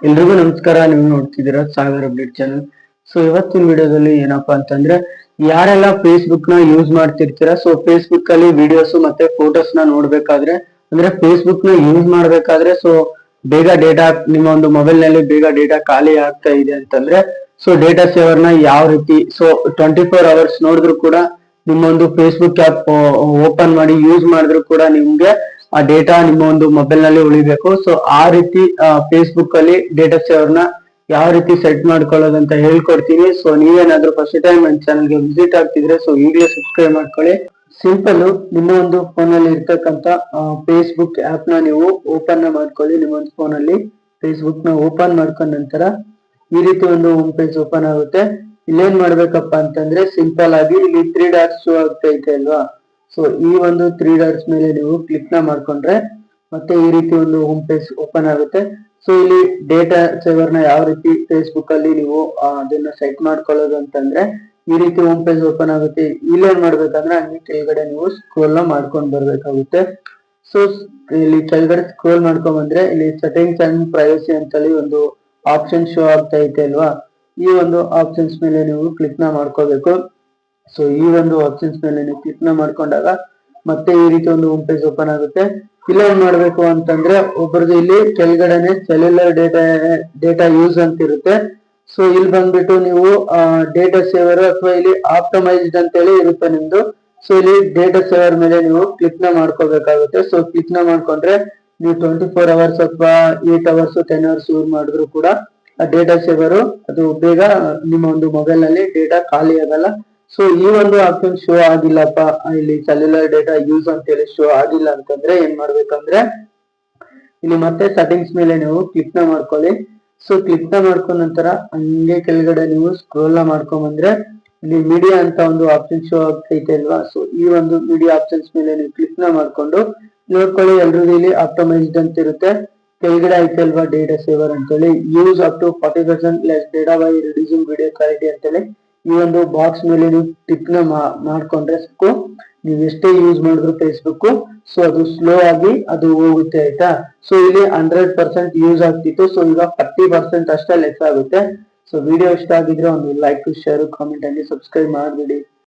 ಎಲ್ರಿಗೂ ನಮಸ್ಕಾರ. ನೀವು ನೋಡ್ತಿದ್ದೀರಾ ಸಾಗರ್ ಅಪ್ಡೇಟ್ ಚಾನಲ್. ಸೊ ಇವತ್ತಿನ ವಿಡಿಯೋದಲ್ಲಿ ಏನಪ್ಪಾ ಅಂತಂದ್ರೆ, ಯಾರೆಲ್ಲ ಫೇಸ್ಬುಕ್ ನ ಯೂಸ್ ಮಾಡ್ತಿರ್ತೀರಾ, ಸೊ ಫೇಸ್ಬುಕ್ ಅಲ್ಲಿ ವಿಡಿಯೋಸ್ ಮತ್ತೆ ಫೋಟೋಸ್ ನ ನೋಡ್ಬೇಕಾದ್ರೆ, ಅಂದ್ರೆ ಫೇಸ್ಬುಕ್ ನ ಯೂಸ್ ಮಾಡ್ಬೇಕಾದ್ರೆ, ಸೊ ಬೇಗ ಡೇಟಾ ನಿಮ್ಮ ಒಂದು ಮೊಬೈಲ್ ನಲ್ಲಿ ಬೇಗ ಡೇಟಾ ಖಾಲಿ ಆಗ್ತಾ ಇದೆ ಅಂತಂದ್ರೆ, ಸೊ ಡೇಟಾ ಸೇವರ್ ನ ಯಾವ ರೀತಿ, ಸೊ 24 hours ನೋಡಿದ್ರು ಕೂಡ ನಿಮ್ಮ ಒಂದು ಫೇಸ್ಬುಕ್ ಆಪ್ ಓಪನ್ ಮಾಡಿ ಯೂಸ್ ಮಾಡಿದ್ರು ಕೂಡ ನಿಮ್ಗೆ ಆ ಡೇಟಾ ನಿಮ್ಮ ಒಂದು ಮೊಬೈಲ್ ನಲ್ಲಿ ಉಳಿಬೇಕು. ಸೊ ಆ ರೀತಿ ಫೇಸ್ಬುಕ್ ಅಲ್ಲಿ ಡೇಟಾ ಸೇವರ್ ನ ಯಾವ ರೀತಿ ಸೆಟ್ ಮಾಡ್ಕೊಳ್ಳೋದು ಅಂತ ಹೇಳ್ಕೊಡ್ತೀನಿ. ಸೊ ನೀವೇನಾದ್ರೂ ಫಸ್ಟ್ ಟೈಮ್ ನನ್ನ ಚಾನಲ್ಗೆ ವಿಸಿಟ್ ಆಗ್ತಿದ್ರೆ ಸೊ ಈಗಲೇ ಸಬ್ಸ್ಕ್ರೈಬ್ ಮಾಡ್ಕೊಳ್ಳಿ. ಸಿಂಪಲ್, ನಿಮ್ಮ ಒಂದು ಫೋನ್ ಅಲ್ಲಿ ಇರ್ತಕ್ಕಂತ ಫೇಸ್ಬುಕ್ ಆಪ್ ನ ನೀವು ಓಪನ್ ಮಾಡ್ಕೊಳ್ಳಿ. ನಿಮ್ಮ ಒಂದು ಫೋನ್ ಅಲ್ಲಿ ಫೇಸ್ಬುಕ್ ನ ಓಪನ್ ಮಾಡ್ಕೊಂಡ ನಂತರ ಈ ರೀತಿ ಒಂದು ಹೋಮ್ ಪೇಜ್ ಓಪನ್ ಆಗುತ್ತೆ. ಇಲ್ಲೇನ್ ಮಾಡ್ಬೇಕಪ್ಪ ಅಂತಂದ್ರೆ, ಸಿಂಪಲ್ ಆಗಿ ಇಲ್ಲಿ 3 ಡಾಟ್ಸ್ ಶೋ ಆಗ್ತಾ ಇದೆ ಅಲ್ವಾ, ಸೊ ಈ ಒಂದು 3 ಡಾಟ್ಸ್ ಮೇಲೆ ನೀವು ಕ್ಲಿಕ್ ನ ಮಾಡ್ಕೊಂಡ್ರೆ ಮತ್ತೆ ಈ ರೀತಿ ಒಂದು ಹೋಮ್ ಪೇಜ್ ಓಪನ್ ಆಗುತ್ತೆ. ಸೊ ಇಲ್ಲಿ ಡೇಟಾ ಸೇವರ್ ನ ಯಾವ ರೀತಿ ಫೇಸ್ಬುಕ್ ಅಲ್ಲಿ ನೀವು ಅದನ್ನ ಸೆಟ್ ಮಾಡ್ಕೊಳ್ಳೋದು ಅಂತಂದ್ರೆ, ಈ ರೀತಿ ಹೋಮ್ ಪೇಜ್ ಓಪನ್ ಆಗುತ್ತೆ. ಇಲ್ಲೇನ್ ಮಾಡ್ಬೇಕಂದ್ರೆ ಹಂಗೆ ಕೆಳಗಡೆ ನೀವು ಸ್ಕ್ರೋಲ್ ನ ಮಾಡ್ಕೊಂಡ್ ಬರ್ಬೇಕಾಗುತ್ತೆ. ಸೊ ಇಲ್ಲಿ ಕೆಳಗಡೆ ಸ್ಕ್ರೋಲ್ ಮಾಡ್ಕೊಂಡ್ ಬಂದ್ರೆ ಇಲ್ಲಿ ಸೆಟ್ಟಿಂಗ್ಸ್ ಅಂಡ್ ಪ್ರೈವಸಿ ಅಂತೇಳಿ ಒಂದು ಆಪ್ಷನ್ ಶೋ ಆಗ್ತಾ ಇದೆ ಅಲ್ವಾ, ಈ ಒಂದು ಆಪ್ಷನ್ಸ್ ಮೇಲೆ ನೀವು ಕ್ಲಿಕ್ ನ ಮಾಡ್ಕೋಬೇಕು. ಸೊ ಈ ಒಂದು ಆಪ್ಷನ್ಸ್ ಮೇಲೆ ನೀವು ಕ್ಲಿಕ್ ನ ಮಾಡ್ಕೊಂಡಾಗ ಮತ್ತೆ ಈ ರೀತಿ ಒಂದು ಹೋಮ್ ಪೇಜ್ ಓಪನ್ ಆಗುತ್ತೆ. ಇಲ್ಲ ಏನ್ ಮಾಡ್ಬೇಕು ಅಂತಂದ್ರೆ, ಒಬ್ಬರದು ಇಲ್ಲಿ ಕೆಳಗಡೆನೆ ಸೆಲ್ಯುಲರ್ ಡೇಟಾ ಯೂಸ್ ಅಂತ ಇರುತ್ತೆ. ಸೊ ಇಲ್ಲಿ ಬಂದ್ಬಿಟ್ಟು ನೀವು ಡೇಟಾ ಸೇವರ್ ಅಥವಾ ಇಲ್ಲಿ ಆಪ್ಟಮೈಸ್ಡ್ ಅಂತೇಳಿ ಇರುತ್ತೆ ನಿಮ್ದು. ಸೊ ಇಲ್ಲಿ ಡೇಟಾ ಸೇವರ್ ಮೇಲೆ ನೀವು ಕ್ಲಿಕ್ ನ ಮಾಡ್ಕೋಬೇಕಾಗುತ್ತೆ. ಸೊ ಕ್ಲಿಕ್ ನ ಮಾಡ್ಕೊಂಡ್ರೆ ನೀವು 24 hours ಅಥವಾ 8 hours 10 hours ಯೂಸ್ ಮಾಡಿದ್ರು ಕೂಡ ಆ ಡೇಟಾ ಸೇವರ್ ಅದು ಬೇಗ ನಿಮ್ಮ ಒಂದು ಮೊಬೈಲ್ ನಲ್ಲಿ ಡೇಟಾ ಖಾಲಿ ಆಗಲ್ಲ. ಸೊ ಈ ಒಂದು ಆಪ್ಷನ್ ಶೋ ಆಗಿಲ್ಲಪ್ಪ, ಇಲ್ಲಿ ಸೆಲ್ಯುಲರ್ ಡೇಟಾ ಯೂಸ್ ಅಂತ ಹೇಳಿ ಶೋ ಆಗಿಲ್ಲ ಅಂತಂದ್ರೆ ಏನ್ ಮಾಡ್ಬೇಕಂದ್ರೆ, ಇಲ್ಲಿ ಮತ್ತೆ ಸೆಟ್ಟಿಂಗ್ಸ್ ಮೇಲೆ ನೀವು ಕ್ಲಿಕ್ ನ ಮಾಡ್ಕೊಳ್ಳಿ. ಸೊ ಕ್ಲಿಕ್ ನ ಮಾಡ್ಕೊಂಡ ನಂತರ ಹಂಗೆ ಕೆಳಗಡೆ ನೀವು ಸ್ಕ್ರೋಲ್ ನ ಮಾಡ್ಕೊಂಡ್ ಬಂದ್ರೆ ಇಲ್ಲಿ ಮೀಡಿಯಾ ಅಂತ ಒಂದು ಆಪ್ಷನ್ ಶೋ ಆಗ್ತೈತೆ ಅಲ್ವಾ. ಸೊ ಈ ಒಂದು ಮೀಡಿಯಾ ಆಪ್ಷನ್ಸ್ ಮೇಲೆ ನೀವು ಕ್ಲಿಕ್ ನ ಮಾಡ್ಕೊಂಡು ನೋಡ್ಕೊಳ್ಳಿ. ಎಲ್ರಿಗೂ ಇಲ್ಲಿ ಆಪ್ಟಮೈಸ್ಡ್ ಅಂತ ಇರುತ್ತೆ. ಕೆಳಗಡೆ ಐತೆ ಅಲ್ವಾ ಡೇಟಾ ಸೇವರ್ ಅಂತೇಳಿ, use up to 40% less data by reducing video quality ಅಂತೇಳಿ ಈ ಒಂದು ಬಾಕ್ಸ್ ಮೇಲೆ ನೀವು ಟಿಕ್ ನ ಮಾಡ್ಕೊಂಡ್ರೆ ಸಾಕು, ನೀವು ಎಷ್ಟೇ ಯೂಸ್ ಮಾಡಿದ್ರು ಫೇಸ್ಬುಕ್ ಸೊ ಅದು ಸ್ಲೋ ಆಗಿ ಅದು ಹೋಗುತ್ತೆ, ಆಯ್ತಾ. ಸೊ ಇಲ್ಲಿ 100% ಯೂಸ್ ಆಗ್ತಿತ್ತು, ಸೊ ಈಗ 40% ಅಷ್ಟೇ ಲೆಸ್ ಆಗುತ್ತೆ. ಸೊ ವಿಡಿಯೋ ಇಷ್ಟ ಆಗಿದ್ರೆ ಒಂದು ಲೈಕ್, ಶೇರ್, ಕಾಮೆಂಟ್ ಆಗಿ ಸಬ್ಸ್ಕ್ರೈಬ್ ಮಾಡ್ಬಿಡಿ.